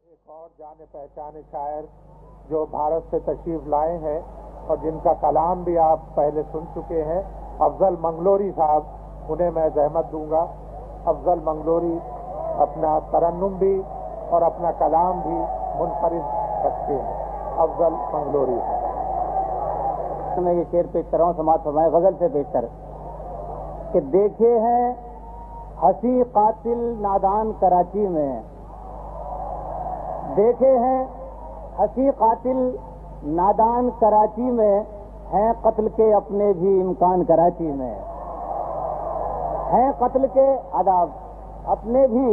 ایک اور جانے پہچانے شاعر جو بھارت سے تشریف لائے ہیں اور جن کا کلام بھی آپ پہلے سن چکے ہیں، افضل منگلوری صاحب، انہیں میں زحمت دوں گا۔ افضل منگلوری اپنا ترنم بھی اور اپنا کلام بھی منفرد رکھتے ہیں۔ افضل منگلوری میں یہ شعر پیش کر رہا ہوں، سماعت فرمائے غزل سے پیش کر کہ دیکھے ہیں ہنسی قاتل نادان کراچی میں، دیکھے ہیں ہنسی قاتل نادان کراچی میں، ہیں قتل کے اپنے بھی امکان کراچی میں، ہیں قتل کے آداب اپنے بھی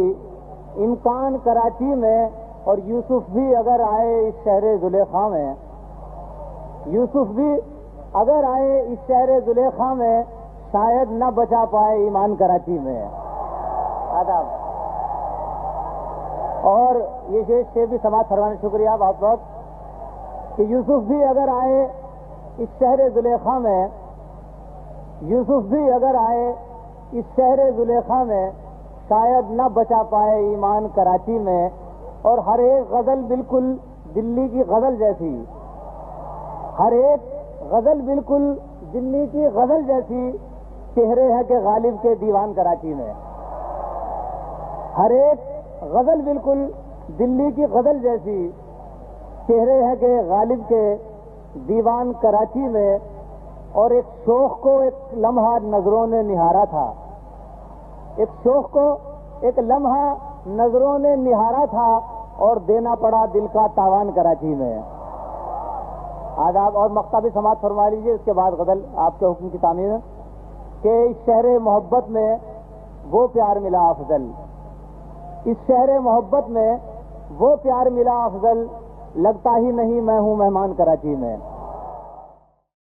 امکان کراچی میں، اور یوسف بھی اگر آئے اس شہر زلیخا میں، یوسف بھی اگر آئے اس شہر زلیخا میں، شاید نہ بچا پائے ایمان کراچی میں۔ آداب اور یہ شعر بھی سماعت فرمانے شکریہ بہت بہت کہ یوسف بھی اگر آئے اس شہر زلیخا میں، یوسف بھی اگر آئے اس شہر زلیخا میں، شاید نہ بچا پائے ایمان کراچی میں، اور ہر ایک غزل بالکل دلی کی غزل جیسی، ہر ایک غزل بالکل دلی کی غزل جیسی، چہرے ہے کہ غالب کے دیوان کراچی میں، ہر ایک غزل بالکل دلی کی غزل جیسی، چہرے ہے کہ غالب کے دیوان کراچی میں، اور ایک شوخ کو ایک لمحہ نظروں نے نہارا تھا، ایک شوخ کو ایک لمحہ نظروں نے نہارا تھا، اور دینا پڑا دل کا تاوان کراچی میں۔ آداب اور مقطع بھی سماعت فرما لیجیے، اس کے بعد غزل آپ کے حکم کی تعمیر ہے کہ اس شہر محبت میں وہ پیار ملا افضل، اس شہر محبت میں وہ پیار ملا افضل، لگتا ہی نہیں میں ہوں مہمان کراچی میں۔